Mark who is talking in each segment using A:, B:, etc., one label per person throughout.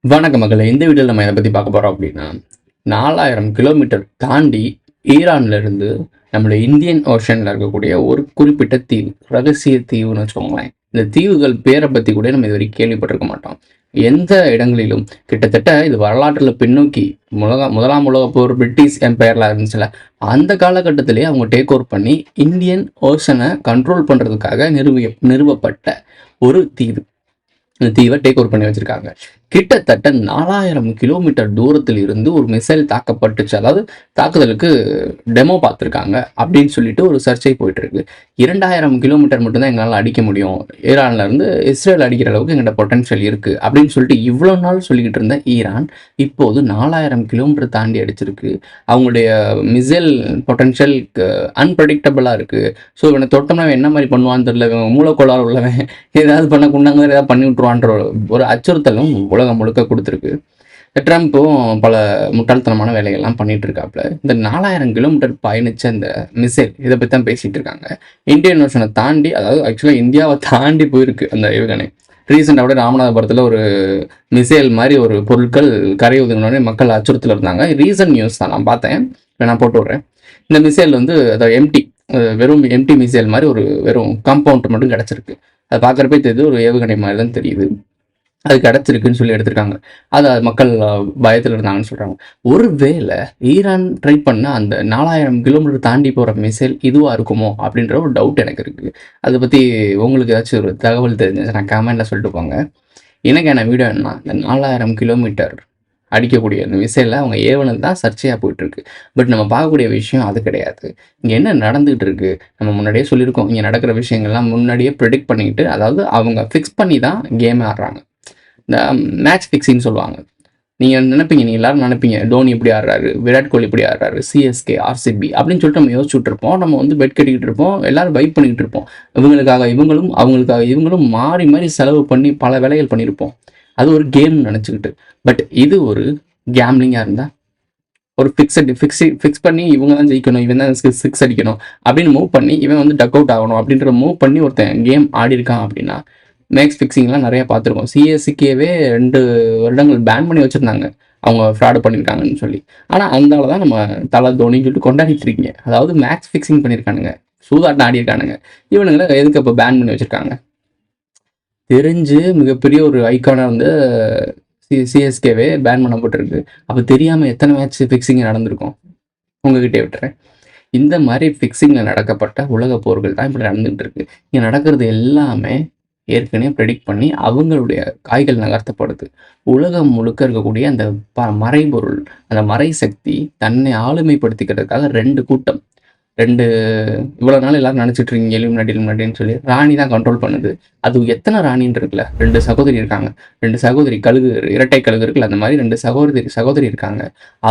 A: வணக்க மகளே, இந்த வீடியோவில் நம்ம எதை பற்றி பார்க்க போகிறோம் அப்படின்னா 4000 கிலோமீட்டர் தாண்டி ஈரான்ல இருந்து நம்மளுடைய இந்தியன் ஓஷனில் இருக்கக்கூடிய ஒரு குறிப்பிட்ட தீவு, ரகசிய தீவுன்னு வச்சுக்கோங்களேன். இந்த தீவுகள் பேரை பற்றி கூட நம்ம இது வரைக்கும் கேள்விப்பட்டிருக்க மாட்டோம். எந்த இடங்களிலும் கிட்டத்தட்ட இது வரலாற்றில் பின்னோக்கி முதலாம் உலக போர் பிரிட்டிஷ் எம்பையர்லாம் இருந்துச்சுல, அந்த காலகட்டத்திலேயே அவங்க டேக் ஓவர் பண்ணி இந்தியன் ஓஷனை கண்ட்ரோல் பண்ணுறதுக்காக நிறுவப்பட்ட ஒரு தீவு. இந்த தீவை டேக் ஓவர் பண்ணி வச்சிருக்காங்க. கிட்டத்தட்ட 4000 கிலோமீட்டர் தூரத்தில் இருந்து ஒரு மிசைல் தாக்கப்பட்டுச்சு, அதாவது தாக்குதலுக்கு டெமோ பார்த்துருக்காங்க அப்படின்னு சொல்லிட்டு ஒரு சர்ச்சை போயிட்டு இருக்கு. 2000 கிலோமீட்டர் மட்டும்தான் எங்களால் அடிக்க முடியும், ஈரான்ல இருந்து இஸ்ரேல் அடிக்கிற அளவுக்கு எங்கள்கிட்ட பொட்டன்ஷியல் இருக்கு அப்படின்னு சொல்லிட்டு இவ்வளோ நாள் சொல்லிக்கிட்டு இருந்த ஈரான் இப்போது 4000 கிலோமீட்டர் தாண்டி அடிச்சிருக்கு. அவங்களுடைய மிசைல் பொட்டன்ஷியல் அன்பிரடிக்டபிளாக இருக்கு. ஸோ இவனை தொட்டோம்னா என்ன மாதிரி பண்ணுவான்னு தெரியல, இவன் மூலக்கோளாறு உள்ளவன், ஏதாவது பண்ண குண்டாங்க ஏதாவது பண்ணி விட்டுருவான்ற ஒரு அச்சுறுத்தலும் உலகம் முழுக்க கொடுத்துருக்கு. ட்ரம்ப்பும் பல முட்டாள்தனமான வேலைகள்லாம் பண்ணிட்டு இருக்காப்புல. இந்த 4000 கிலோமீட்டர் பயணிச்ச இந்த மிசைல் இதை பற்றி தான் பேசிட்டு இருக்காங்க. இந்தியன் ஓஷனை தாண்டி, அதாவது ஆக்சுவலாக இந்தியாவை தாண்டி போயிருக்கு அந்த ஏவுகணை. ரீசெண்டாக ராமநாதபுரத்தில் ஒரு மிசைல் மாதிரி ஒரு பொருட்கள் கரை ஒதுங்கினோடனே மக்கள் அச்சுறுத்தல் இருந்தாங்க. ரீசன்ட் நியூஸ் தான் நான் பார்த்தேன், நான் போட்டு விட்றேன். இந்த மிசைல் வந்து அதாவது வெறும் எம்டி மிசைல் மாதிரி ஒரு வெறும் காம்பவுண்ட் மட்டும் கிடச்சிருக்கு. அதை பார்க்குறப்பே தெரியுது, ஒரு ஏவுகணை மாதிரி தான் தெரியுது. அது கிடச்சிருக்குன்னு சொல்லி எடுத்திருக்காங்க. அதை மக்கள் பயத்தில் இருந்தாங்கன்னு சொல்கிறாங்க. ஒருவேளை ஈரான் ட்ரை பண்ண அந்த 4000 கிலோமீட்டர் தாண்டி போகிற மிசைல் இதுவாக இருக்குமோ அப்படின்ற ஒரு டவுட் எனக்கு இருக்குது. அதை பற்றி உங்களுக்கு ஏதாச்சும் ஒரு தகவல் தெரிஞ்சு நான் கமெண்டில் சொல்லிட்டு போங்க. எனக்கான வீடியோ என்ன, இந்த 4000 கிலோமீட்டர் அடிக்கக்கூடிய அந்த மிசைலில் அவங்க ஏவனது தான் சர்ச்சையாக போயிட்டுருக்கு. பட் நம்ம பார்க்கக்கூடிய விஷயம் அது கிடையாது. இங்கே என்ன நடந்துகிட்டு இருக்கு, நம்ம முன்னாடியே சொல்லியிருக்கோம். இங்கே நடக்கிற விஷயங்கள்லாம் முன்னாடியே ப்ரெடிக்ட் பண்ணிக்கிட்டு, அதாவது அவங்க ஃபிக்ஸ் பண்ணி தான் கேமே ஆடுறாங்க. இந்த மேட்ச் ஃபிக்ஸிங்னு சொல்லுவாங்க. நீங்கள் நினைப்பீங்க, நீங்கள் எல்லாரும் நினைப்பீங்க தோனி இப்படி ஆடுறாரு, விராட் கோலி இப்படி ஆடுறாரு, சிஎஸ்கே, ஆர்சிபி அப்படின்னு சொல்லிட்டு நம்ம யோசிச்சுட்டு இருப்போம். நம்ம வந்து பெட் கட்டிக்கிட்டு இருப்போம், எல்லாரும் வைப் பண்ணிக்கிட்டு இருப்போம். இவங்களுக்காக இவங்களும் அவங்களுக்காக இவங்களும் மாறி மாறி செலவு பண்ணி பல வேலைகள் பண்ணியிருப்போம். அது ஒரு கேம் நினச்சிக்கிட்டு. பட் இது ஒரு கேம்லிங்காக இருந்தால், ஒரு ஃபிக்ஸ் பண்ணி இவங்க தான் ஜெயிக்கணும், இவன் தான் 6 அடிக்கணும் அப்படின்னு மூவ் பண்ணி இவன் வந்து டக் அவுட் ஆகணும் அப்படின்ற மூவ் பண்ணி ஒருத்தன் கேம் ஆடி இருக்கான் அப்படின்னா, மேக்ஸ் ஃபிக்ஸிங்லாம் நிறைய பார்த்துருக்கோம். சிஎஸ்சிக்கேவே 2 வருடங்கள் பேன் பண்ணி வச்சுருந்தாங்க, அவங்க ஃப்ராடு பண்ணியிருக்காங்கன்னு சொல்லி. ஆனால் அதனால தான் நம்ம தலை தோனின்னு சொல்லிட்டு கொண்டாடிட்டு இருக்கீங்க. அதாவது மேக்ஸ் ஃபிக்ஸிங் பண்ணியிருக்கானுங்க, சூதாட்டம் ஆடி இருக்கானுங்க. இவனுங்களை எதுக்கு அப்போ பேன் பண்ணி வச்சுருக்காங்க? தெரிஞ்சு மிகப்பெரிய ஒரு ஐக்கானாக வந்து சிஎஸ்கேவே பேன் பண்ணப்பட்டிருக்கு. அப்போ தெரியாமல் எத்தனை மேட்ச் ஃபிக்ஸிங் நடந்திருக்கும் உங்ககிட்டே விட்டுறேன். இந்த மாதிரி ஃபிக்ஸிங்கில் நடக்கப்பட்ட உலக போர்கள் தான் இப்படி நடந்துகிட்டு இருக்கு. இங்கே நடக்கிறது எல்லாமே ஏற்கனவே ப்ரெடிக்ட் பண்ணி அவங்களுடைய காய்கள் நகர்த்தப்படுது. உலகம் முழுக்க இருக்கக்கூடிய அந்த மறைபொருள், அந்த மறை சக்தி தன்னை ஆளுமைப்படுத்திக்கிறதுக்காக 2 கூட்டம், 2 இவ்வளோ நாள் எல்லாரும் நினச்சிட்டு இருக்கீங்க இலுமினாட்டின்னு சொல்லி, ராணி தான் கண்ட்ரோல் பண்ணுது. அது எத்தனை ராணின்னு இருக்குல்ல, 2 சகோதரி இருக்காங்க. 2 சகோதரி கழுகு, இரட்டை கழுகு இருக்குல்ல, அந்த மாதிரி 2 சகோதரி இருக்காங்க.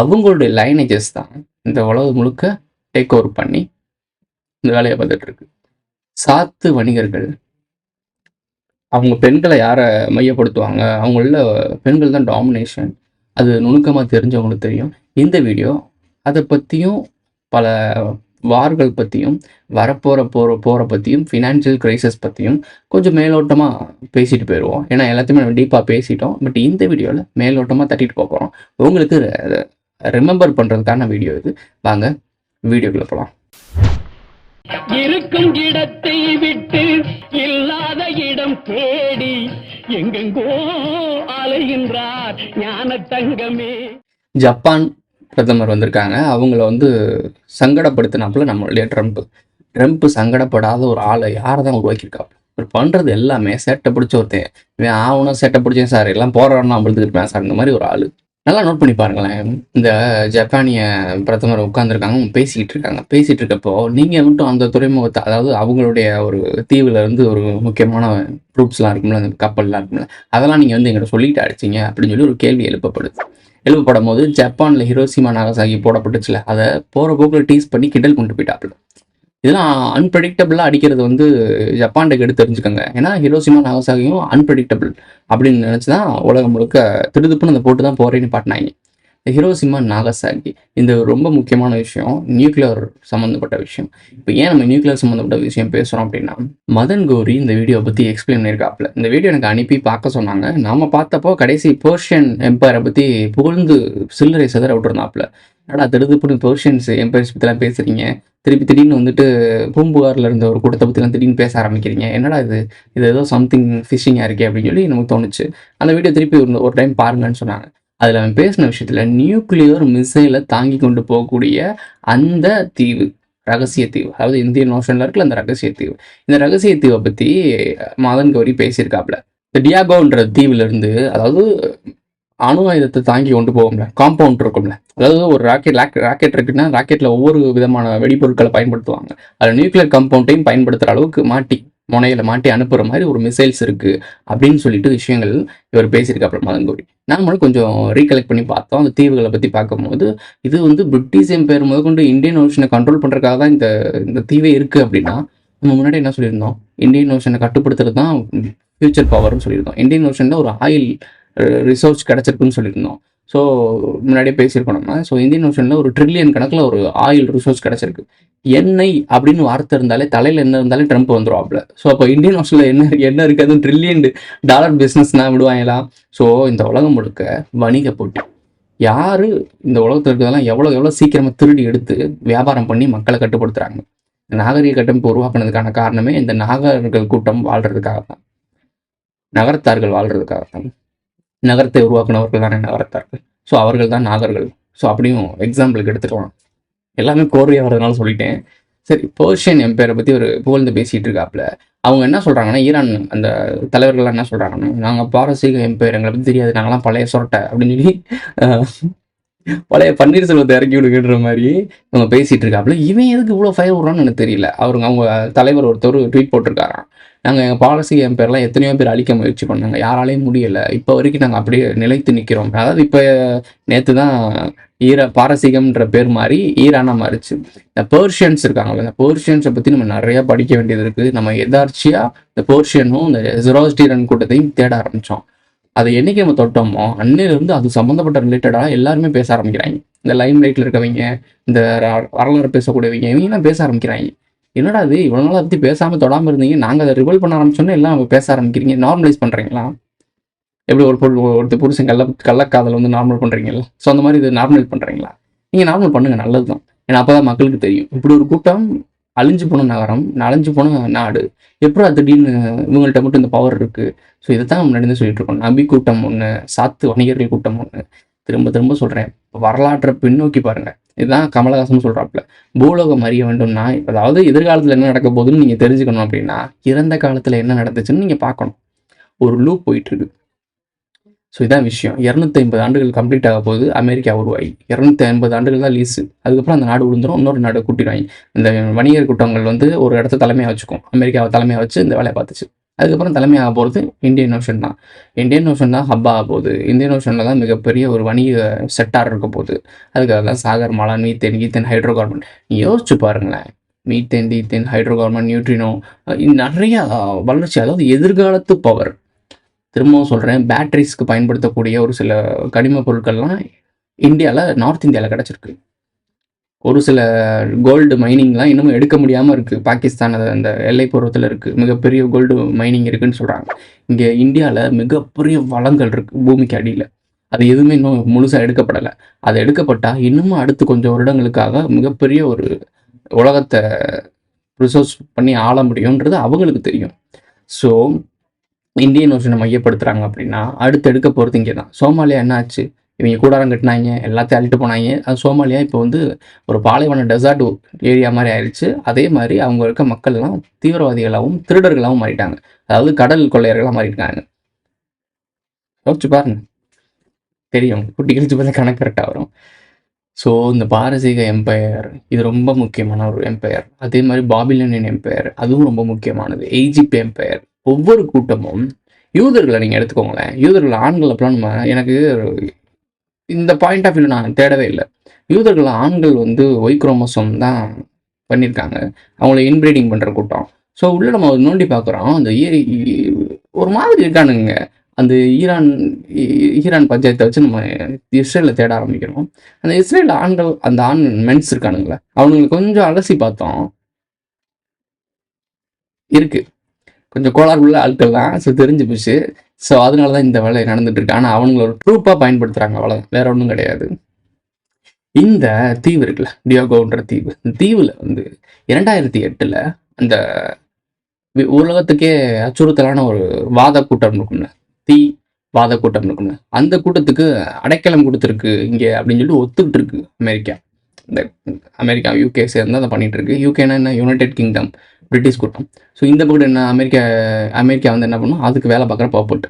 A: அவங்களுடைய லைனேஜஸ் தான் இந்த உலகம் முழுக்க டேக் ஓவர் பண்ணி இந்த வேலையை பார்த்துட்டு இருக்கு. சாத்து வணிகர்கள் அவங்க பெண்களை யாரை மையப்படுத்துவாங்க, அவங்கள பெண்கள் தான் டாமினேஷன். அது நுணுக்கமாக தெரிஞ்சவங்களுக்கு தெரியும். இந்த வீடியோ அதை பற்றியும், பல வார்கள் பற்றியும், போகிற பற்றியும், ஃபினான்ஷியல் கிரைசிஸ் பற்றியும் கொஞ்சம் மேலோட்டமாக பேசிட்டு போயிடுவோம். ஏன்னா எல்லாத்தையுமே நம்ம டீப்பாக பேசிட்டோம். பட் இந்த வீடியோவில் மேலோட்டமாக தட்டிட்டு போகிறோம். உங்களுக்கு ரிமெம்பர் பண்ணுறதுக்கான வீடியோ இது. வாங்க வீடியோக்குள்ள போகலாம்.
B: இருக்கும் இடத்தை விட்டு இல்லாத இடம் தேடி எங்கெங்கோ அலைகின்றார் ஞான தங்கமே.
A: ஜப்பான் பிரதமர் வந்திருக்காங்க. அவங்கள வந்து சங்கடப்படுத்தினாப்புல நம்மளுடைய ட்ரம்ப் சங்கடப்படாத ஒரு ஆளை யாரை தான் உருவாக்கியிருக்காப்புல. இவர் பண்ணுறது எல்லாமே சேட்டை பிடிச்ச ஒருத்தன். இவன் ஆவணும் சேட்டை பிடிச்சேன் சார், எல்லாம் போராடணும் அம்பளத்துக்கு இருப்பேன் சார், இந்த மாதிரி ஒரு ஆள். நல்லா நோட் பண்ணி பாருங்களேன். இந்த ஜப்பானிய பிரதமர் உட்காந்துருக்காங்க, பேசிகிட்டு இருக்கப்போ நீங்கள் மட்டும் அந்த துறைமுகத்தை, அதாவது அவங்களுடைய ஒரு தீவில் இருந்து ஒரு முக்கியமான ப்ரூப்ஸ்லாம் இருக்கும்ல, அந்த கப்பல்லாம் இருக்கும்ல, அதெல்லாம் நீங்கள் வந்து எங்கிட்ட சொல்லிட்டு அடிச்சிங்க அப்படின்னு சொல்லி ஒரு கேள்வி எழுப்பப்படும் போது, ஜப்பானில் ஹிரோஷிமா நாகசாகி போடப்பட்டுச்சுல, அதை போகிற போக்கில் டீஸ் பண்ணி கிண்டல் கொண்டு போயிட்டாப்புல. இதெல்லாம் அன்பிரடிக்டபிளாக அடிக்கிறது வந்து ஜப்பான்கிட்ட எடுத்து தெரிஞ்சுக்கோங்க. ஏன்னா ஹிரோஷிமா நாகசாகியும் அன்பிரடிக்டபிள் அப்படின்னு நினச்சி தான் உலகம் முழுக்க திடுதுப்புன்னு அந்த போட்டு தான் போகிறேன்னு பாட்டினாங்க. ஹிரோஷிமா, நாகசாகி. இந்த ரொம்ப முக்கியமான விஷயம், நியூக்ளியர் சம்மந்தப்பட்ட விஷயம். இப்போ ஏன் நம்ம நியூக்ளியர் சம்மந்தப்பட்ட விஷயம் பேசுகிறோம் அப்படின்னா, மதன் கௌரி இந்த வீடியோ பற்றி எக்ஸ்பிளைன் பண்ணியிருக்காப்புல. இந்த வீடியோ எனக்கு அனுப்பி பார்க்க சொன்னாங்க. நாம பார்த்தப்போ கடைசி பெர்ஷியன் எம்பையரை பற்றி புகழ்ந்து சில்லறை சிதற விட்டுருந்தாப்புல. என்னடா திருதுப்புன்னு பெர்ஷியன்ஸ் எம்பையர்ஸ் பற்றிலாம் பேசுகிறீங்க, திடீர்னு வந்துட்டு பூம்புகாரில் இருந்த ஒரு கூட்டத்தை பற்றிலாம் திடீர்னு பேச ஆரம்பிக்கிறீங்க, என்னடா இது ஏதோ சம்திங் ஃபிஷிங்காக இருக்கே அப்படின்னு சொல்லி நமக்கு தோணுச்சு. அந்த வீடியோ திருப்பி ஒரு டைம் பாருங்கன்னு சொன்னாங்க. அதில் அவன் பேசின விஷயத்தில் நியூக்ளியர் மிசைலை தாங்கி கொண்டு போகக்கூடிய அந்த தீவு, ரகசிய தீவு, அதாவது இந்தியன் ஓஷனில் இருக்குல்ல அந்த ரகசிய தீவு, இந்த ரகசிய தீவை பற்றி மதன் கௌரி பேசியிருக்காப்புல. இந்த டியாகோன்ற தீவுலேருந்து, அதாவது அணு ஆயுதத்தை தாங்கி கொண்டு போகும்ல, காம்பவுண்ட் இருக்கும்ல, அதாவது ஒரு ராக்கெட் இருக்குன்னா ராக்கெட்டில் ஒவ்வொரு விதமான வெடிப்பொருட்களை பயன்படுத்துவாங்க. அதில் நியூக்ளியர் காம்பவுண்டையும் பயன்படுத்துகிற அளவுக்கு முனையில் மாட்டி அனுப்புகிற மாதிரி ஒரு மிசைல்ஸ் இருக்குது அப்படின்னு சொல்லிட்டு விஷயங்கள் இவர் பேசியிருக்காப்புல மதன் கௌரி. நாமளும் கொஞ்சம் ரீகலெக்ட் பண்ணி பார்த்தோம். அந்த தீவுகளை பற்றி பார்க்கும்போது இது வந்து பிரிட்டிஷ் எம்பையர் முதற்கொண்டு இந்தியன் ஓஷனை கண்ட்ரோல் பண்ணுறதுக்காக தான் இந்த தீவே இருக்குது அப்படின்னா, நம்ம முன்னாடி என்ன சொல்லியிருந்தோம், இந்தியன் ஓஷனை கட்டுப்படுத்துறது தான் ஃபியூச்சர் பவர்னு சொல்லியிருந்தோம். இந்தியன் ஓஷனில் ஒரு ஆயில் ரிசோர்ஸ் கிடச்சிருக்குன்னு சொல்லியிருந்தோம். ஸோ முன்னாடியே பேசியிருக்கோம் நம்ம. ஸோ இந்தியன் ஓஷனில் ஒரு ட்ரில்லியன் கணக்கில் ஒரு ஆயில் ரிசோர்ஸ் கிடச்சிருக்கு. எண்ணெய் அப்படின்னு வார்த்தை இருந்தாலே, தலையில் என்ன இருந்தாலே ட்ரம்ப் வந்துடுவாப்புல. ஸோ அப்போ இந்தியன் ஓஷனில் என்ன இருக்குது, அது $1 trillion பிஸ்னஸ்னால் விடுவாங்களா? ஸோ இந்த உலகம் முழுக்க வணிக போட்டி. யார் இந்த உலகத்தில் இருக்கிறதெல்லாம் எவ்வளோ சீக்கிரமாக திருடி எடுத்து வியாபாரம் பண்ணி மக்களை கட்டுப்படுத்துகிறாங்க. நாகரிக கட்டமைப்பு உருவாக்குனதுக்கான காரணமே இந்த நாகர்கள் கூட்டம் வாழ்கிறதுக்காக தான், நகரத்தார்கள் வாழ்கிறதுக்காக தான். நகரத்தை உருவாக்குனவர்கள் தானே நகரத்தார்கள். ஸோ அவர்கள் தான் நாகர்கள். ஸோ அப்படியும் எக்ஸாம்பிளுக்கு எடுத்துக்கலாம். எல்லாமே கோர்வையாக வர்றதுனால சொல்லிட்டேன். சரி, பெர்ஷியன் எம்பையரை பற்றி ஒரு புகழ்ந்து பேசிகிட்டு இருக்காப்புல. அவங்க என்ன சொல்கிறாங்கன்னா, ஈரான் அந்த தலைவர்கள்லாம் என்ன சொல்கிறாங்கன்னா, நாங்கள் பாரசீக எம்பையர் எங்களை பற்றி தெரியாது, நாங்களாம் பழைய சொரட்டை அப்படின்னு சொல்லி பழைய பன்னீர்செல்வத்தை இறக்கி விடுகின்ற மாதிரி இவங்க பேசிகிட்டு இருக்காப்புல. இவன் எதுக்கு இவ்வளோ ஃபயர் விட்றான்னு எனக்கு தெரியல. அவங்க தலைவர் ஒருத்தர் ட்வீட் போட்டிருக்காராம், நாங்கள் எங்கள் பாரசீக எம்பையர்லாம் எத்தனையோ பேர் அழிக்க முயற்சி பண்ணாங்க, யாராலையும் முடியலை, இப்போ வரைக்கும் நாங்கள் அப்படியே நிலைத்து நிற்கிறோம். அதாவது இப்போ நேற்று தான் பாரசீகம்ன்ற பேர் மாறி ஈரானாக மாறிச்சு. இந்த பெர்ஷியன்ஸ் இருக்காங்கல்ல, இந்த பெர்ஷியன்ஸை பற்றி நம்ம நிறையா படிக்க வேண்டியது இருக்குது. நம்ம எதார்ச்சியாக இந்த பெர்ஷியனும் இந்த ஜெரோஸ்டியன் கூட்டத்தையும் தேட ஆரம்பித்தோம். அதை என்னைக்கு நம்ம தொட்டோமோ அன்னையிலேருந்து அது சம்மந்தப்பட்ட ரிலேட்டடாக எல்லாருமே பேச ஆரம்பிக்கிறாங்க. இந்த லைம் லைட்டில் இருக்கவங்க, இந்த வரலாறு பேசக்கூடியவங்க, இவங்கெல்லாம் பேச ஆரம்பிக்கிறாங்க. என்னடா அது இவ்வளோ நாள் பற்றி பேசாமல் தொடாமல் இருந்தீங்க, நாங்கள் அதை ரிவல் பண்ண ஆரம்பிச்சோன்னே எல்லாம் பேச ஆரம்பிக்கிறீங்க, நார்மலைஸ் பண்ணுறீங்களா? எப்படி ஒரு புருஷன் கள்ளக்காதல் வந்து நார்மல் பண்ணுறீங்களா? ஸோ அந்த மாதிரி இது நார்மல் பண்ணுறீங்களா? நீங்கள் நார்மல் பண்ணுங்கள், நல்லது தான். ஏன்னா அப்போ தான் மக்களுக்கு தெரியும், இப்படி ஒரு கூட்டம் அழிஞ்சு போன நகரம், அழிஞ்சு போன நாடு, எப்போ திடீர்னு இவங்கள்ட்ட மட்டும் இந்த பவர் இருக்குது. ஸோ இதை தான் முன்னாடி சொல்லிட்டு இருக்கோம். நபி கூட்டம் ஒன்று, சாத்து வணிகர்கள் கூட்டம் ஒன்று. திரும்ப சொல்கிறேன், வரலாற்றை பின்னோக்கி பாருங்கள். இதுதான் கமலஹாசன் சொல்கிறாப்புல, பூலோகம் அறிய வேண்டும்னா, அதாவது எதிர்காலத்தில் என்ன நடக்க போகுதுன்னு நீங்கள் தெரிஞ்சுக்கணும் அப்படின்னா, இறந்த காலத்தில் என்ன நடந்துச்சுன்னு நீங்கள் பார்க்கணும். ஒரு லூப் போயிட்டுருக்கு. ஸோ இதான் விஷயம். 250 ஆண்டுகள் கம்ப்ளீட் ஆக போகுது. அமெரிக்கா உருவாகி 250 ஆண்டுகள் தான் லீஸு. அதுக்கப்புறம் அந்த நாடு விழுந்துடும், இன்னொரு நாடு கூட்டிடுவாங்க. இந்த வணிகர் கூட்டங்கள் வந்து ஒரு இடத்த தலைமையாக வச்சுக்கும். அமெரிக்காவை தலைமையாக வச்சு இந்த வேலையை பார்த்துச்சு. அதுக்கப்புறம் தலைமையாக போகிறது இந்தியன் ஓஷன் தான். இந்தியன் ஓஷன் தான் ஹப் ஆக போகுது. இந்தியன் ஓஷனில் தான் மிகப்பெரிய ஒரு வணிக செக்டார் இருக்க போகுது. அதுக்காக தான் Sagar Mala, methane, hydro carbon. யோசிச்சு பாருங்களேன், மீத்தேன், ஹைட்ரோ கார்பன், நியூட்ரினோ, நிறையா வளர்ச்சி. அதாவது எதிர்காலத்து பவர். திரும்பவும் சொல்கிறேன், பேட்டரிஸ்க்கு பயன்படுத்தக்கூடிய ஒரு சில கனிம பொருட்கள்லாம் இந்தியாவில், நார்த் இந்தியாவில் கிடச்சிருக்கு. ஒரு சில கோல்டு மைனிங்லாம் இன்னமும் எடுக்க முடியாமல் இருக்குது. பாகிஸ்தான் அந்த எல்லைப்புறத்தில் இருக்குது, மிகப்பெரிய கோல்டு மைனிங் இருக்குதுன்னு சொல்கிறாங்க. இங்கே இந்தியாவில் மிகப்பெரிய வளங்கள் இருக்குது பூமிக்கு அடியில். அது எதுவுமே இன்னும் முழுசாக எடுக்கப்படலை. அது எடுக்கப்பட்டால் இன்னமும் அடுத்து கொஞ்சம் வருடங்களுக்காக மிகப்பெரிய ஒரு உலகத்தை ரிசோர்ஸ் பண்ணி ஆள முடியுன்றது அவங்களுக்கு தெரியும். ஸோ இந்தியன் ஓஷனை மையப்படுத்துகிறாங்க அப்படின்னா அடுத்து எடுக்க போகிறது இங்கே தான். சோமாலியா என்ன ஆச்சு? இவங்க கூடாரம் கட்டினாங்க, எல்லாத்தையும் அள்ளிட்டு போனாங்க. அது சோமாலியா இப்போ வந்து ஒரு பாலைவன டெசர்ட் ஏரியா மாதிரி ஆயிடுச்சு. அதே மாதிரி அவங்க இருக்க மக்கள்லாம் தீவிரவாதிகளாகவும் திருடர்களாகவும் மாறிட்டாங்க. அதாவது கடல் கொள்ளையர்களாக மாறிட்டாங்க. யோசிச்சு பாருங்க, தெரியும். குட்டி கிழிச்சு பார்த்தா கணக்கு கரெக்டாக வரும். ஸோ இந்த பாரசீக எம்பையர் இது ரொம்ப முக்கியமான ஒரு எம்பையர். அதே மாதிரி பாபிலோனியன் எம்பையர் அதுவும் ரொம்ப முக்கியமானது. Egypt empire. ஒவ்வொரு கூட்டமும் யூதர்களை நீங்கள் எடுத்துக்கோங்களேன். யூதர்கள் ஆண்கள் அப்பெல்லாம் எனக்கு இந்த பாயிண்ட் ஆஃப் வியூ நான் தேடவே இல்லை. யூதர்கள் ஆண்கள் வந்து ஒய் குரோமோசோம் தான் பண்ணியிருக்காங்க. அவங்கள இன்பிரீடிங் பண்ணுற கூட்டம். ஸோ உள்ள நம்ம நோண்டி பார்க்குறோம், அந்த ஒரு மாதிரி இருக்கானுங்க. அந்த ஈரான் பஞ்சாயத்தை வச்சு நம்ம இஸ்ரேலை தேட ஆரம்பிக்கிறோம். அந்த இஸ்ரேல் ஆண்கள், அந்த மென்ஸ் இருக்கானுங்களே, அவனுங்களை கொஞ்சம் அலசி பார்த்தோம். இருக்கு கொஞ்சம் கோளாறுள்ள ஆட்கள் தான். ஸோ தெரிஞ்சு போச்சு. ஸோ அதனால தான் இந்த வேலை நடந்துட்டு இருக்கு. ஆனால் அவனுங்களை ஒரு ட்ரூப்பாக பயன்படுத்துகிறாங்க, அவ்வளோதான், வேற ஒன்றும் கிடையாது. இந்த தீவு இருக்குல்ல, டியோகோன்ற தீவு, இந்த தீவில் வந்து 2008 அந்த உலகத்துக்கே அச்சுறுத்தலான ஒரு வாத கூட்டம் இருக்கும்ல, தீ வாத கூட்டம் இருக்கும்ல, அந்த கூட்டத்துக்கு அடைக்கலம் கொடுத்துருக்கு இங்கே அப்படின்னு சொல்லி ஒத்துக்கிட்டு இருக்கு அமெரிக்கா. இந்த அமெரிக்கா யூகே சேர்ந்து அதை பண்ணிட்டு இருக்கு. யூகேனா என்ன, யுனைடெட் கிங்டம், பிரிட்டிஷ் கூட்டம். ஸோ இந்த பக்கம் என்ன, அமெரிக்கா வந்து என்ன பண்ணும், அதுக்கு வேலை பார்க்குற பர்பட்டு.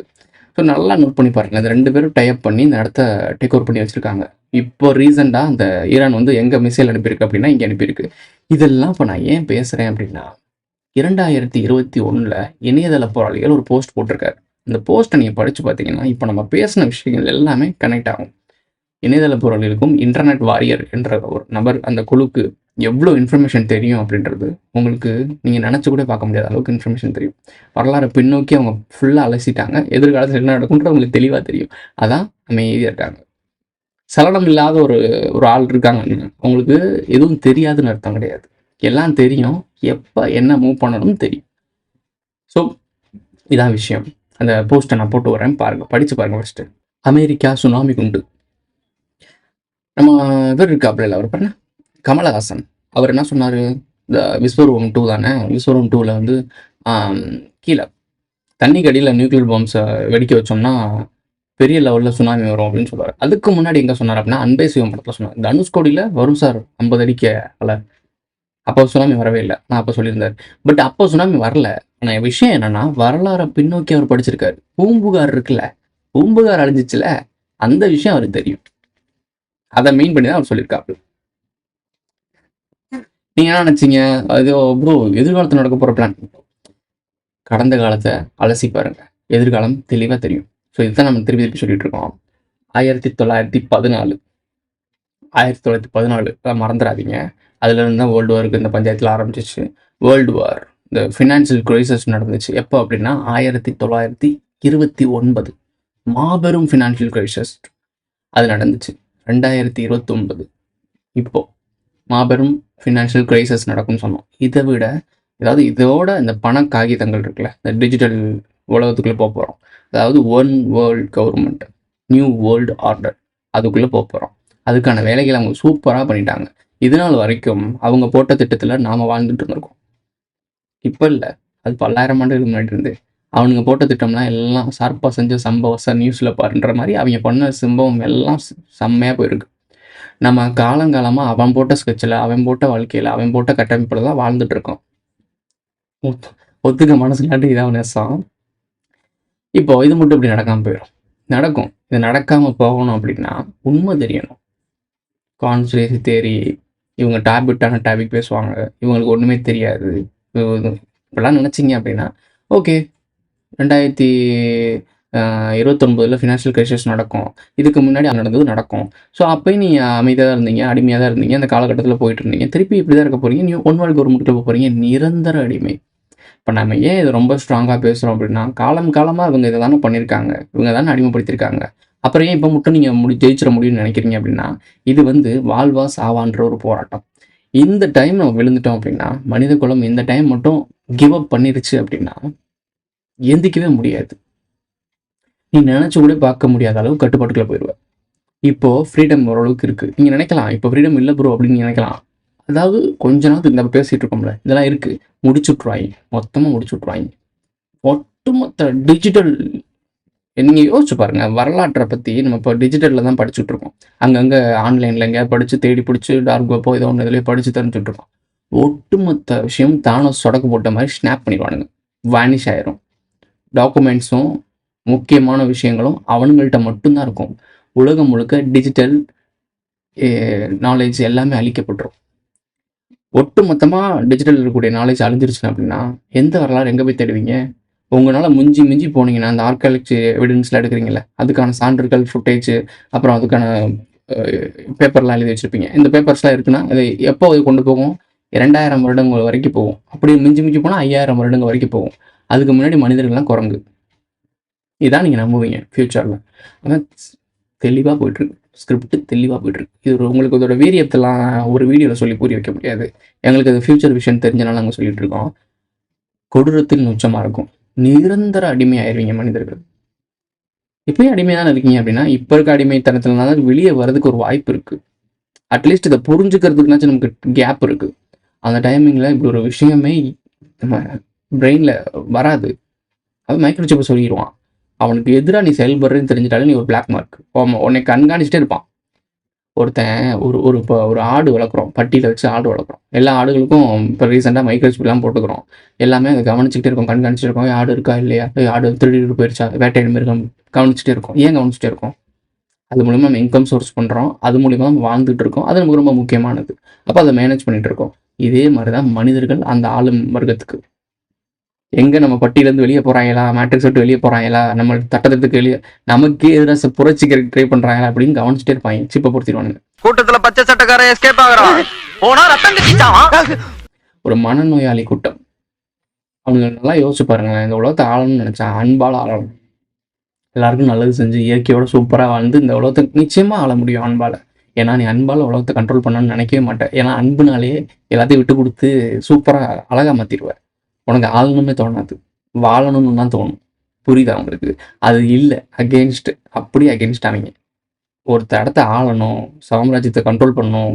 A: ஸோ நல்லா நோட் பண்ணி பாருங்கள், இந்த 2 பேரும் டைப் பண்ணி இந்த இடத்த டேக் ஓவர் பண்ணி வச்சுருக்காங்க. இப்போ ரீசெண்டாக அந்த ஈரான் வந்து எங்கே மிசைல் அனுப்பியிருக்கு அப்படின்னா இங்கே அனுப்பியிருக்கு. இதெல்லாம் இப்போ நான் ஏன் பேசுகிறேன் அப்படின்னா, 2021 இணையதள போராளிகள் ஒரு போஸ்ட் போட்டிருக்காரு. இந்த போஸ்ட்டை நீங்கள் படித்து பார்த்தீங்கன்னா இப்போ நம்ம பேசின விஷயங்கள் எல்லாமே கனெக்ட் ஆகும். இணையதள போராளிகளுக்கும் இன்டர்நெட் வாரியர் என்ற ஒரு நபர், அந்த குழுக்கு எவ்வளோ இன்ஃபர்மேஷன் தெரியும் அப்படின்றது உங்களுக்கு நீங்கள் நினச்சி கூட பார்க்க முடியாத அளவுக்கு இன்ஃபர்மேஷன் தெரியும். வரலாறு பின்னோக்கி அவங்க ஃபுல்லாக அலசிட்டாங்க. எதிர்காலத்தில் என்ன நடக்கும்ன்றது அவங்களுக்கு தெளிவாக தெரியும். அதான் அமைதியாக இருக்காங்க. சலனம் இல்லாத ஒரு ஆள் இருக்காங்க. அவங்களுக்கு எதுவும் தெரியாதுன்னு அர்த்தம் கிடையாது. எல்லாம் தெரியும், எப்போ என்ன மூவ் பண்ணணும்னு தெரியும். ஸோ இதான் விஷயம். அந்த போஸ்ட்டை நான் போட்டு வரேன், பாருங்கள், படித்து பாருங்கள். ஃபஸ்ட்டு அமெரிக்கா சுனாமி குண்டு. நம்ம இவர் இருக்காப்புல, அவர் பண்ண கமலஹாசன், அவர் என்ன சொன்னார், இந்த விஸ்வரூபம் 2 தானே, விஸ்வரூபம் 2ல் வந்து கீழே தண்ணிக்கு அடியில் நியூக்ளியர் பாம்ஸை வெடிக்க வச்சோம்னா பெரிய லெவலில் சுனாமி வரும் அப்படின்னு சொல்லுவார். அதுக்கு முன்னாடி எங்கே சொன்னார் அப்படின்னா, அன்பே சிவம் படத்தில் சொன்னார், தனுஷ்கோடியில் வரும் சார் 50 அடிக்க அலை. அப்போ சுனாமி வரவே இல்லை, நான் அப்போ சொல்லியிருந்தார். பட் அப்போ சுனாமி வரல. ஆனால் விஷயம் என்னன்னா, வரலாறை பின்னோக்கி அவர் படிச்சிருக்காரு. பூம்புகார் இருக்குல்ல, பூம்புகார் அழிஞ்சிச்சுல, அந்த விஷயம் அவருக்கு தெரியும். அதை மெயின் பண்ணி தான் அவர் சொல்லியிருக்காரு. நீங்க என்ன நினைச்சீங்க, அது ப்ரோ எதிர்காலத்தில் நடக்க போற பிளான்? கடந்த காலத்தை அலசி பாருங்க, எதிர்காலம் தெளிவாக தெரியும். ஸோ இதுதான் நம்ம திருப்பி திருப்பி சொல்லிட்டு இருக்கோம். 1914 மறந்துடாதீங்க. அதுல இருந்து தான் வேர்ல்டு வாருக்கு இந்த பஞ்சாயத்தில் ஆரம்பிச்சிச்சு. வேர்ல்டு வார், இந்த ஃபினான்சியல் கிரைசிஸ் நடந்துச்சு எப்போ அப்படின்னா 1929 மாபெரும் ஃபினான்ஷியல் கிரைசிஸ் அது நடந்துச்சு. 2029 இப்போ மாபெரும் ஃபினான்ஷியல் கிரைசிஸ் நடக்கும்னு சொன்னோம். இதை விட இதோட இந்த பண காகிதங்கள் இருக்குல்ல, இந்த டிஜிட்டல் உலகத்துக்குள்ளே போக போகிறோம். அதாவது one world government, new world order, அதுக்குள்ளே போக போகிறோம். அதுக்கான வேலைகளை அவங்க சூப்பராக பண்ணிட்டாங்க. இதனால் வரைக்கும் அவங்க போட்ட திட்டத்தில் நாம் வாழ்ந்துட்டு இருந்திருக்கோம். இப்போ இல்லை, அது பல்லாயிரம் ஆண்டுகளுக்கு முன்னாடி இருந்து அவனுங்க போட்ட திட்டம்லாம் எல்லாம் சார்பாக செஞ்ச சம்பவம் நியூஸில் பாருன்ற மாதிரி அவங்க பண்ண சம்பவம் எல்லாம் செம்மையாக போயிருக்கு. நம்ம காலங்காலமாக அவன் போட்ட ஸ்கெட்சில், அவன் போட்ட வாழ்க்கையில், அவன் போட்ட கட்டமைப்பில் தான் வாழ்ந்துட்டு இருக்கோம். ஒத்துக்க மனசுலாட்டி இதான் நேசம். இப்போ இது மட்டும் இப்படி நடக்காமல் போயிடும், நடக்கும். இது நடக்காமல் போகணும் அப்படின்னா உண்மை தெரியணும். கான்ஸ்பிரசி தியரி, இவங்க டாபிக் பேசுவாங்க, இவங்களுக்கு ஒன்றுமே தெரியாது, இப்படிலாம் நினச்சிங்க அப்படின்னா ஓகே, 2029 ஃபினான்ஷியல் கிரைசிஸ் நடக்கும், இதுக்கு முன்னாடி நடந்தது நடக்கும். ஸோ அப்போயும் நீங்கள் அமைதியாக தான் இருந்தீங்க, அடிமையாக தான் இருந்தீங்க, அந்த காலகட்டத்தில் போயிட்டு இருந்தீங்க. திருப்பி இப்படி தான் இருக்க போகிறீங்க. நீ ஒன் வேர்ல்டு கவர்மெண்ட்டில் போக போகிறீங்க, நிரந்தர அடிமை. இப்போ நம்ம ஏன் இது ரொம்ப ஸ்ட்ராங்காக பேசுகிறோம் அப்படின்னா, காலமாக இவங்க இதை தானே பண்ணியிருக்காங்க, இவங்க தானே அடிமைப்படுத்தியிருக்காங்க. அப்புறம் ஏன் இப்போ மட்டும் நீங்கள் ஜெயிச்சிட முடியும்னு நினைக்கிறீங்க அப்படின்னா, இது வந்து வாழ்வா சாவான்ற ஒரு போராட்டம். இந்த டைம் நம்ம விழுந்துட்டோம் அப்படின்னா, மனித குலம் இந்த டைம் மட்டும் கிவ் அப் பண்ணிருச்சு அப்படின்னா எந்திக்கவே முடியாது. நீ நினச்சி கூட பார்க்க முடியாத அளவு கட்டுப்பாட்டுக்குள்ள போயிடுவேன். இப்போது ஃப்ரீடம் ஓரளவுக்கு இருக்குது. நீங்கள் நினைக்கலாம் இப்போ ஃப்ரீடம் இல்லை ப்ரோ அப்படின்னு நினைக்கலாம். அதாவது கொஞ்ச நாள் இந்த பேசிகிட்டு இருக்கோம்ல, இதெல்லாம் இருக்குது, முடிச்சுட்ருவாங்க, மொத்தமாக முடிச்சுட்ருவாங்க. ஒட்டுமொத்த டிஜிட்டல், நீங்கள் யோசிச்சு பாருங்கள், வரலாற்றை பற்றி நம்ம இப்போ டிஜிட்டலில் தான் படிச்சுட்ருக்கோம். அங்கங்கே ஆன்லைனில் எங்கேயாவது படித்து தேடி பிடிச்சி டார்க் வெப்போ ஏதோ ஒன்று இதிலே படித்து தெரிஞ்சுட்ருக்கோம். ஒட்டுமொத்த விஷயம் தானே சொடக்கு போட்ட மாதிரி ஸ்னாப் பண்ணிடுவானுங்க, வானிஷ் ஆயிரும். டாக்குமெண்ட்ஸும் முக்கியமான விஷயங்களும் அவனுங்கள்ட்ட மட்டும்தான் இருக்கும். உலகம் முழுக்க டிஜிட்டல் நாலேஜ் எல்லாமே அழிக்கப்பட்டுரும். ஒட்டு மொத்தமாக டிஜிட்டல் இருக்கக்கூடிய நாலேஜ் அழிஞ்சிருச்சு அப்படின்னா எந்த வரலாறு எங்கே போய் தேடுவீங்க? உங்களால் மிஞ்சி போனீங்கன்னா அந்த ஆர்காலஜி எவிடன்ஸில் எடுக்கிறீங்களே, அதுக்கான சான்றுகள், ஃபுட்டேஜ், அப்புறம் அதுக்கான பேப்பர்லாம் எழுதி வச்சுருப்பீங்க. இந்த பேப்பர்ஸ்லாம் இருக்குன்னா அதை எப்போ அது கொண்டு போகும்? 2000 வருடங்கள் வரைக்கும் போகும். அப்படி மிஞ்சி போனால் 5000 வருடங்கள் வரைக்கும் போகும். அதுக்கு முன்னாடி மனிதர்கள்லாம் குரங்கு. இதான் நீங்கள் நம்புவீங்க ஃப்யூச்சரில். ஆனால் தெளிவாக போயிட்டுருக்கு, ஸ்கிரிப்ட் தெளிவாக போயிட்டுருக்கு. இது உங்களுக்கு இதோட வீரியத்தெல்லாம் ஒரு வீடியோவில் சொல்லி புரிய வைக்க முடியாது. எங்களுக்கு அது ஃப்யூச்சர் விஷயம் தெரிஞ்சனால நாங்கள் சொல்லிட்டு இருக்கோம். கொடூரத்தில் உச்சமாக இருக்கும். நிரந்தர அடிமையாயிருவீங்க மனிதர்கள். இப்பயும் அடிமையாக தானே இருக்கீங்க அப்படின்னா, இப்போ இருக்க அடிமைத்தனத்துலனால வெளியே வர்றதுக்கு ஒரு வாய்ப்பு இருக்குது. அட்லீஸ்ட் இதை புரிஞ்சுக்கிறதுக்குனாச்சும் நமக்கு கேப் இருக்குது. அந்த டைமிங்கில் இப்படி ஒரு விஷயமே நம்ம பிரெயினில் வராது. அது மைக்ரோசிப்பை சொல்லிடுவான். அவனுக்கு எதிராக நீ செயல்படுறதுன்னு தெரிஞ்சிட்டாலே நீ ஒரு பிளாக் மார்க். உன்னை கண்காணிச்சிட்டே இருப்பான். ஒருத்தன் இப்போ ஒரு ஆடு வளர்க்குறோம், பட்டியில் வச்சு ஆடு வளர்க்குறோம். எல்லா ஆடுகளுக்கும் இப்போ ரீசெண்டாக மைக்ரோசிப்லாம் போட்டுக்கிறோம். எல்லாமே அதை கவனிச்சுக்கிட்டே இருக்கோம், கண்காணிச்சிட்டே இருக்கோம். ஆடு இருக்கா இல்லையா, ஆடு திருடிட்டு போயிருச்சா, வேட்டையிட மிருகம் கவனிச்சுட்டே இருக்கோம். ஏன் கவனிச்சுட்டே இருக்கோம்? அது மூலிமா நம்ம இன்கம் சோர்ஸ் பண்ணுறோம், அது மூலிமா நம்ம வாழ்ந்துட்டு இருக்கோம். அது நமக்கு ரொம்ப முக்கியமானது. அப்போ அதை மேனேஜ் பண்ணிட்டு இருக்கோம். இதே மாதிரி தான் மனிதர்கள் அந்த ஆளும் வர்க்கத்துக்கு. எங்கே நம்ம பட்டியலேருந்து வெளியே போகிறாங்களா, மேட்ரிக்ஸ் விட்டு வெளியே போகிறாங்களா, நம்ம தட்டத்துக்கு வெளியே நமக்கே எதிராக புரட்சிக்கிறதுக்கு ட்ரை பண்ணுறாங்களா அப்படின்னு கவனிச்சுட்டே இருப்பாங்க. சிப்பை பொறுத்திடுவானுங்க.
C: கூட்டத்துல பச்சை சட்டக்காரன் எஸ்கேப் ஆகுறான். போனா ரத்தம் கட்டிச்சான்.
A: ஒரு மனநோயாளி கூட்டம். அவனுங்க நல்லா யோசிச்சு பாருங்களேன். இந்த உலகத்தை ஆளணும்னு நினச்சா அன்பால் ஆளணும். எல்லாருக்கும் நல்லது செஞ்சு இயற்கையோட சூப்பராக வாழ்ந்து இந்த உலகத்தை நிச்சயமாக ஆள முடியும் அன்பால். ஏன்னா நீ அன்பால் உலகத்தை கண்ட்ரோல் பண்ணணும்னு நினைக்கவே மாட்டேன். ஏன்னா அன்புனாலே எல்லாத்தையும் விட்டு கொடுத்து சூப்பராக அழகாக மாற்றிடுவேன். உனக்கு ஆளணுமே தோணாது, வாழணும்னு தான் தோணும். புரியுதா உங்களுக்கு? அது இல்லை, அகெயின்ஸ்ட். அப்படியே அகெயின்ஸ்ட் அவங்க. ஒருத்த இடத்த ஆளணும், சாம்ராஜ்யத்தை கண்ட்ரோல் பண்ணணும்,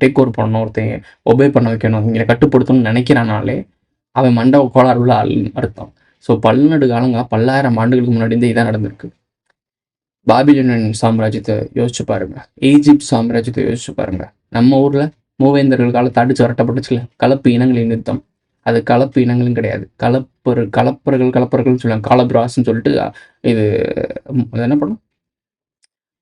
A: டேக் ஓவர் பண்ணணும், ஒருத்தன் ஒபே பண்ண வைக்கணும், இங்கே கட்டுப்படுத்தணும்னு நினைக்கிறானாலே அவன் மண்டப கோளாறு உள்ள ஆளுன்னு அர்த்தம். ஸோ பல்லாயிரம் ஆண்டுகளுக்கு முன்னாடி இந்த இதான் நடந்திருக்கு. பாபிலோனியன் சாம்ராஜ்யத்தை யோசிச்சு பாருங்க, ஈஜிப்ட் சாம்ராஜ்யத்தை யோசிச்சு பாருங்க. நம்ம ஊரில் மூவேந்தர்கள் காலத்தை அடிச்சு வரட்டப்பட்டுச்சுல, கலப்பு இனங்களின் யுத்தம். அது கலப்பு இனங்களும் கிடையாது, கலப்பர்கள் சொல்லுவாங்க, காலபிராஸ்ன்னு சொல்லிட்டு. இது என்ன பண்ணும்,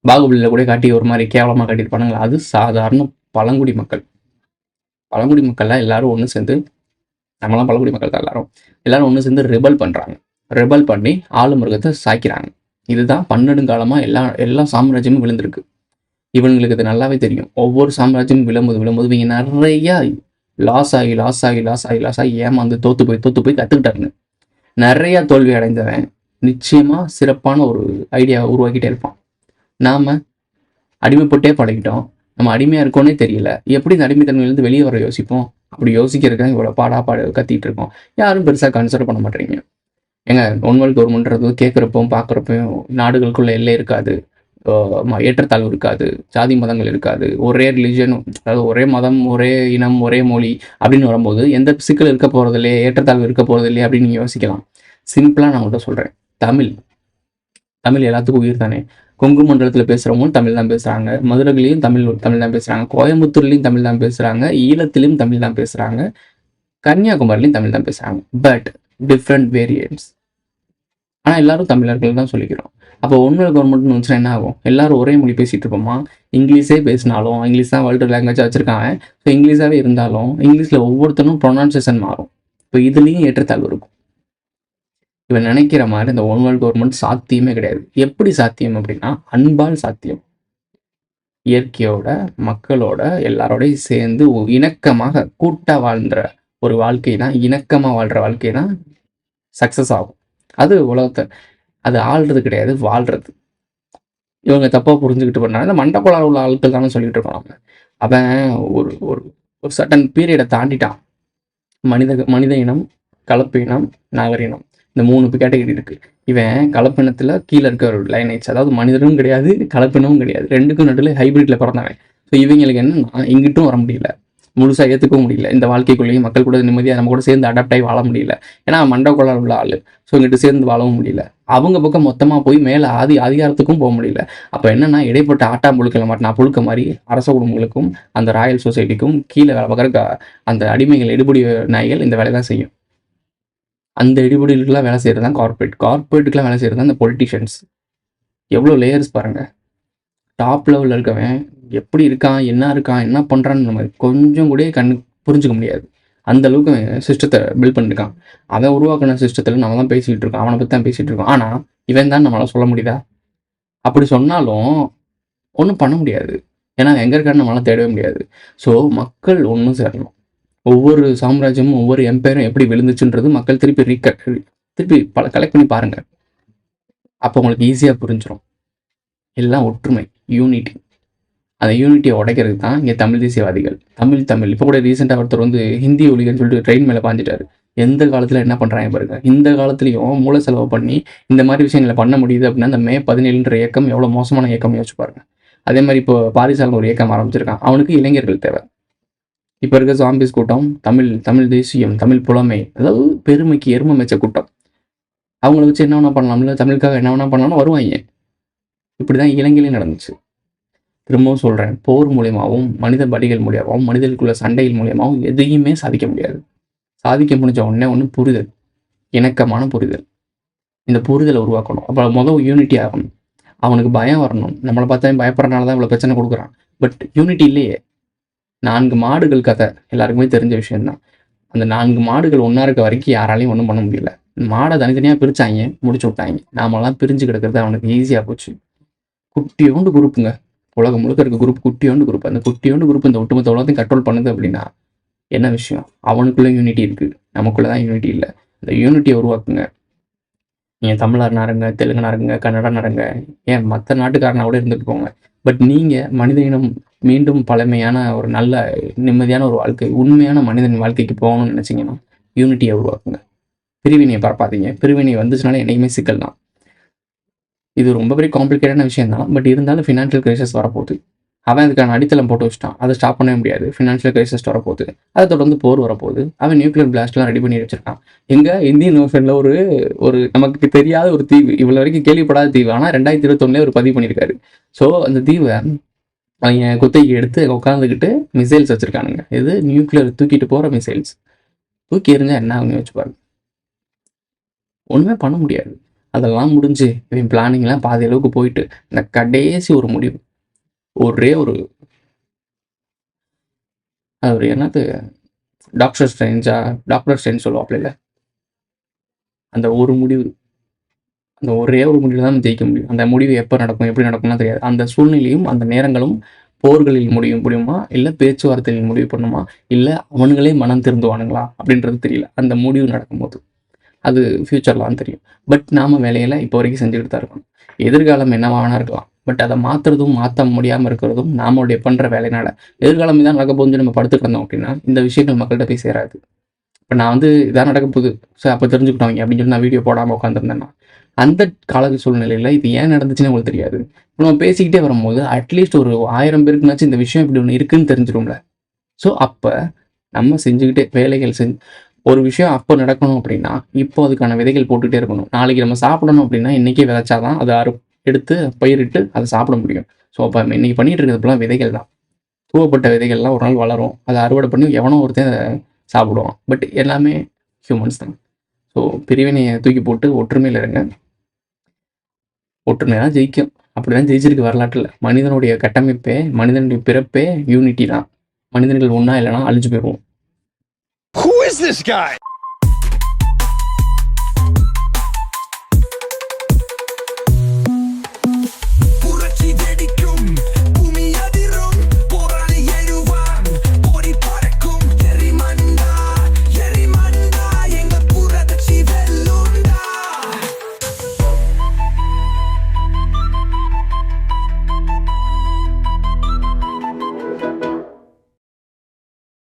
A: பாகுபலியில் கூட காட்டி ஒரு மாதிரி கேவலமாக காட்டியிருப்பானுங்களா, அது சாதாரண பழங்குடி மக்கள்லாம் எல்லாரும் ஒன்று சேர்ந்து, நம்மளாம் பழங்குடி மக்கள் தான் எல்லாரும் ஒன்று சேர்ந்து ரெபல் பண்ணுறாங்க. ரெபல் பண்ணி ஆளும் மிருகத்தை சாய்க்கிறாங்க. இதுதான் பன்னெடுங்காலமாக எல்லா சாம்ராஜ்யமும் விழுந்திருக்கு. இவங்களுக்கு இது நல்லாவே தெரியும். ஒவ்வொரு சாம்ராஜ்யமும் விழும்போது இவங்க நிறையா லாஸ் ஆகி ஏமாந்து தோத்து போய் கற்றுக்கிட்டாருங்க. நிறையா தோல்வி அடைந்தவன் நிச்சயமாக சிறப்பான ஒரு ஐடியாவை உருவாக்கிட்டே இருப்பான். நாம் அடிமைப்பட்டே பழகிட்டோம். நம்ம அடிமையாக இருக்கோன்னே தெரியல. எப்படி இந்த அடிமைத்தன்மையிலேருந்து வெளியே வர யோசிப்போம்? அப்படி யோசிக்கிறதுக்காக இவ்வளோ பாடு கத்திட்டு இருக்கோம். யாரும் பெருசாக கன்சிடர் பண்ண மாட்டேறீங்க. ஏங்க ஒன்வல் கவர்மெண்ட்றது கேட்குறப்பவும் பார்க்குறப்பையும் நாடுகளுக்குள்ள எல்லை இருக்காது, ஏற்றத்தாழ்வு இருக்காது, ஜாதி மதங்கள் இருக்காது, ஒரே ரிலிஜன், அதாவது ஒரே மதம், ஒரே இனம், ஒரே மொழி அப்படின்னு வரும்போது எந்த சிக்கல் இருக்க போகிறது இல்லையே, ஏற்றத்தாழ்வு இருக்க போகிறது இல்லையே அப்படின்னு நீங்கள் யோசிக்கலாம். சிம்பிளாக நான் உங்கள்கிட்ட சொல்கிறேன், தமிழ் எல்லாத்துக்கும் உயிர் தானே. கொங்கு மண்டலத்தில் பேசுகிறவங்களும் தமிழ் தான் பேசுகிறாங்க, மதுரையிலையும் தமிழ் தான் பேசுகிறாங்க, கோயம்புத்தூர்லேயும் தமிழ் தான் பேசுகிறாங்க, ஈழத்திலையும் தமிழ் தான் பேசுகிறாங்க, கன்னியாகுமரிலையும் தமிழ் தான் பேசுகிறாங்க. But different variants. ஆனால் எல்லாரும் தமிழர்கள் தான் சொல்லிக்கிறோம். அப்போ ஒன்வல் கவர்மெண்ட்னு வந்துச்சுன்னா என்ன ஆகும்? எல்லாரும் ஒரே மொழி பேசிகிட்டு இருப்போமா? இங்கிலீஷே பேசினாலும், இங்கிலீஷ் தான் வேர்ல்டு லாங்குவேஜாக வச்சுருக்காங்க. ஸோ இங்கிலீஷாகவே இருந்தாலும் இங்கிலீஷில் ஒவ்வொருத்தரும் ப்ரொனன்சியேஷன் மாறும். இப்போ இதுலேயும் ஏற்றத்தாழ்வு இருக்கும். இவன் நினைக்கிற மாதிரி இந்த ஒன்வல் கவர்மெண்ட் சாத்தியமே கிடையாது. எப்படி சாத்தியம் அப்படின்னா, அன்பால் சாத்தியம். இயற்கையோட, மக்களோட, எல்லாரோடையும் சேர்ந்து இணக்கமாக கூட்டாக வாழ்கிற ஒரு வாழ்க்கை தான், இணக்கமாக வாழ்கிற வாழ்க்கை தான் சக்ஸஸ் ஆகும். அது உலகத்தை அது ஆள்றது கிடையாது, வாழ்கிறது. இவங்க தப்பாக புரிஞ்சுக்கிட்டு பண்ணாங்க. இந்த மண்டபோலார் உள்ள ஆட்கள் தானே சொல்லிட்டு இருக்கோம் நம்ம. அவன் ஒரு ஒரு சர்டன் பீரியடை தாண்டிட்டான். மனித இனம், கலப்பு இனம், நாகரினம், இந்த 3 கேட்டகரி இருக்குது. இவன் கலப்பினத்தில் கீழே இருக்க ஒரு லைனேஜ், அதாவது மனிதனும் கிடையாது, கலப்பினமும் கிடையாது, ரெண்டுக்கும் நடுவில் ஹைபிரிட்டில் பிறந்தவன். ஸோ இவங்களுக்கு என்னன்னா, இங்கிட்டும் வர முடியல, முழுசாக ஏற்றுக்கவும் முடியல, இந்த வாழ்க்கைக்குள்ளேயும் மக்கள் கூட நிம்மதியாக நம்ம கூட சேர்ந்து அடாப்ட் ஆகி வாழ முடியல. ஏன்னா மண்டபோலார் உள்ள ஆள். ஸோ இங்கிட்டு சேர்ந்து வாழவும் முடியல. அவங்க பக்கம் மொத்தமாக போய் மேலே அதிகாரத்துக்கும் போக முடியல. அப்போ என்னன்னா, இடைப்பட்ட ஆட்டாம்புழுக்களை மாட்டினா புழுக்க மாதிரி அரச குடும்பங்களுக்கும் அந்த ராயல் சொசைட்டிக்கும் கீழே வேலை பார்க்குற அந்த அடிமைகள், எடுபடி நாய்கள் இந்த வேலை தான் செய்யும். அந்த எடுபடிகளுக்கெல்லாம் வேலை செய்கிறது தான் கார்பரேட்டுக்கெலாம் வேலை செய்கிறது தான் இந்த பொலிட்டிஷியன்ஸ். எவ்வளோ லேயர்ஸ் பாருங்கள். டாப் லெவலில் இருக்கவன் எப்படி இருக்கான், என்ன பண்ணுறான்னு நம்ம கொஞ்சம் கூட புரிஞ்சுக்க முடியாது. அந்த அளவுக்கு அவன் சிஸ்டத்தை பில்ட் பண்ணியிருக்கான். அவன் உருவாக்கின சிஸ்டத்தில் நம்ம தான் பேசிகிட்டு இருக்கோம், அவனை பற்றி தான் பேசிகிட்டு இருக்கோம். ஆனால் இவன் தான் நம்மளால் சொல்ல முடியுதா? அப்படி சொன்னாலும் ஒன்றும் பண்ண முடியாது. ஏன்னா எங்கே இருக்கான்னு நம்மளால் தேடவே முடியாது. ஸோ மக்கள் ஒன்றும் சேரணும். ஒவ்வொரு சாம்ராஜ்யமும் ஒவ்வொரு எம்பையரும் எப்படி விழுந்துச்சுன்றது மக்கள் திருப்பி கலெக்ட் பண்ணி பாருங்கள். அப்போ உங்களுக்கு ஈஸியாக புரிஞ்சிடும். எல்லாம் ஒற்றுமை, யூனிட்டி. அந்த யூனிட்டியை உடைக்கிறதுக்கு தான் இங்கே தமிழ் தேசியவாதிகள். தமிழ் இப்போ கூட ரீசெண்டாக ஒருத்தர் வந்து ஹிந்தி ஒழிகன்னு சொல்லிட்டு ட்ரெயின் மேலே பாஞ்சிட்டாரு. எந்த காலத்தில் என்ன பண்ணுறாங்க பாருங்க. இந்த காலத்துலேயும் மூல செலவு பண்ணி இந்த மாதிரி விஷயங்களை பண்ண முடியுது அப்படின்னா அந்த மே 17ன்ற இயக்கம் எவ்வளோ மோசமான இயக்கம் யோசிச்சு பாருங்க. அதே மாதிரி இப்போ பாரிசாலன் ஒரு இயக்கம் ஆரம்பிச்சிருக்கான். அவனுக்கு இளைஞர்கள் தேவை. இப்போ இருக்க ஜாம்பிஸ் கூட்டம் தமிழ் தேசியம், தமிழ் புலமை, அதாவது பெருமைக்கு எருமை மேய்ச்ச கூட்டம். அவங்கள வச்சு என்ன வேணா பண்ணலாம்ல, தமிழுக்காக என்ன வேணா பண்ணலாம்னு வருவாங்க. இப்படி தான் இலங்கையிலே நடந்துச்சு. திரும்பவும் சொல்கிறேன், போர் மூலியமாகவும் மனித பலிகள் மூலியமாகவும் மனிதர்களுக்குள்ள சண்டைகள் மூலியமாகவும் எதையுமே சாதிக்க முடியாது. சாதிக்க முடிஞ்ச ஒன்று புரிதல், இணக்கமான புரிதல். இந்த புரிதலை உருவாக்கணும். அப்போ முதல் யூனிட்டி ஆகணும். அவனுக்கு பயம் வரணும். நம்மளை பார்த்தா பயப்படுறதுனால தான் இவ்வளோ பிரச்சனை கொடுக்குறான். பட் யூனிட்டி இல்லையே. 4 மாடுகள் கதை எல்லாருக்குமே தெரிஞ்ச விஷயம்தான். அந்த 4 மாடுகள் ஒன்றா இருக்க வரைக்கும் யாராலையும் ஒன்றும் பண்ண முடியல. மாடை தனித்தனியாக பிரித்தாங்க, முடிச்சு விட்டாங்க. நாமெல்லாம் பிரிஞ்சு கிடக்கிறது அவனுக்கு ஈஸியாக போச்சு. குட்டியோண்டு குரூப்புங்க, உலகம் முழுக்க இருக்க குரூப் குட்டியோண்டு குரூப். அந்த குட்டியோண்டு குரூப் இந்த ஒட்டுமொத்த உலகத்தையும் கண்ட்ரோல் பண்ணுது அப்படின்னா என்ன விஷயம்? அவனுக்குள்ளே யூனிட்டி இருக்குது, நமக்குள்ளே தான் யூனிட்டி இல்லை. இந்த யூனிட்டியை உருவாக்குங்க. நீங்கள் தமிழர்னா இருங்க, தெலுங்குனா இருங்க, கன்னடனா இருங்க, ஏன் மற்ற நாட்டுக்காரனா கூட இருந்துட்டு போங்க. பட் நீங்கள் மனித இனம் மீண்டும் பழமையான ஒரு நல்ல நிம்மதியான ஒரு வாழ்க்கை, உண்மையான மனிதன் வாழ்க்கைக்கு போகணும்னு நினச்சிங்கன்னா யூனிட்டியை உருவாக்குங்க. பிரிவினையை பரப்பாதீங்க. பிரிவினை வந்துச்சுனால என்னைக்குமே சிக்கல் தான். இது ரொம்ப பெரிய காம்ப்ளிகேட்டான விஷயம் தான். பட் இருந்தாலும் ஃபினான்ஷியல் கிரைசிஸ் வரப்போகுது. அவன் அதுக்கான அடித்தளம் போட்டு வச்சுட்டான். அதை ஸ்டாப் பண்ணவே முடியாது. ஃபினான்ஷியல் கிரைசிஸ் வரப்போகுது. அதை தொடர்ந்து போர் வரப்போகுது. அவன் நியூக்ளியர் பிளாஸ்ட்லாம் ரெடி பண்ணி வச்சிருக்கான். எங்கள் இந்தியன் ஓஷனில் ஒரு நமக்கு தெரியாத ஒரு தீவு, இவ்வளோ வரைக்கும் கேள்விப்படாத தீவு, ஆனால் 2021 ஒரு பதிவு பண்ணியிருக்காரு. ஸோ அந்த தீவை அவங்க குத்தகைக்கு எடுத்து உட்காந்துக்கிட்டு மிசைல்ஸ் வச்சுருக்கானுங்க. இது நியூக்ளியர் தூக்கிட்டு போகிற மிசைல்ஸ். தூக்கி எறிஞ்சா என்ன ஆகுன்னு வச்சுப்பாரு. ஒன்றுமே பண்ண முடியாது. அதெல்லாம் முடிஞ்சு இவன் பிளானிங்லாம் பாதி அளவுக்கு போயிட்டு இந்த கடைசி ஒரு முடிவு, ஒரே ஒரு அது என்னது டாக்டர் ஸ்ட்ரேஞ்ச் சொல்லுவாப்ல இல்லை, அந்த ஒரு முடிவு, அந்த ஒரே ஒரு முடிவு தான் ஜெயிக்க முடியும். அந்த முடிவு எப்போ நடக்கும் எப்படி நடக்கும்லாம் தெரியாது. அந்த சூழ்நிலையும் அந்த நேரங்களும் போர்களில் முடியுமா, இல்லை பேச்சுவார்த்தையில் முடிவு பண்ணுமா, இல்லை அவனுங்களே மனம் திருந்துவானுங்களா அப்படின்றது தெரியல. அந்த முடிவு நடக்கும்போது அது ஃப்யூச்சர்லாம் தெரியும். பட் நாம் வேலையில் இப்போ வரைக்கும் செஞ்சுக்கிட்டு தான் இருக்கணும். எதிர்காலம் என்னவானா இருக்கலாம். பட் அதை மாற்ற முடியாமல் இருக்கிறதும் நாமளுடைய பண்ணுற வேலையினால. எதிர்காலம் இதான் நடக்க போகுதுன்னு நம்ம படுத்து கிடந்தோம் அப்படின்னா இந்த விஷயங்கள் மக்கள்கிட்ட போய் சேராது. இப்போ நான் வந்து இதான் நடக்க போகுது, ஸோ அப்போ தெரிஞ்சுக்கிட்டோங்க அப்படின்னு சொல்லி நான் வீடியோ போடாமல் உட்காந்துருந்தேன்னா அந்த கால சூழ்நிலையில் இது ஏன் நடந்துச்சுன்னு உங்களுக்கு தெரியாது. இப்போ நம்ம பேசிக்கிட்டே வரும்போது அட்லீஸ்ட் ஒரு 1000 பேருக்குனாச்சும் இந்த விஷயம் இப்படி ஒன்று இருக்குன்னு தெரிஞ்சிடும்ல. ஸோ அப்போ நம்ம செஞ்சுக்கிட்டே வேலைகள் ஒரு விஷயம் அப்போ நடக்கணும் அப்படின்னா இப்போ அதுக்கான விதைகள் போட்டுகிட்டே இருக்கணும். நாளைக்கு நம்ம சாப்பிடணும் அப்படின்னா இன்றைக்கே விதைச்சாதான் அதை எடுத்து பயிரிட்டு அதை சாப்பிட முடியும். ஸோ அப்போ இன்றைக்கி பண்ணிகிட்டு இருக்கிறதுலாம் விதைகள் தான். தூவப்பட்ட விதைகள்லாம் ஒரு நாள் வளரும். அதை அறுவடை பண்ணி எவனோ ஒருத்தன் அதை சாப்பிடுவான். பட் எல்லாமே ஹியூமன்ஸ் தான். ஸோ பிரிவினையை தூக்கி போட்டு ஒற்றுமையில் இருங்க. ஒற்றுமை தான் ஜெயிக்கும். அப்படி தான் ஜெயிச்சிருக்கு வரலாற்றில். மனிதனுடைய கட்டமைப்பே, மனிதனுடைய பிறப்பே யூனிட்டி தான். மனிதர்கள் ஒன்றா இல்லைனா அழிஞ்சு போயிடுவோம்.
D: Who is this guy?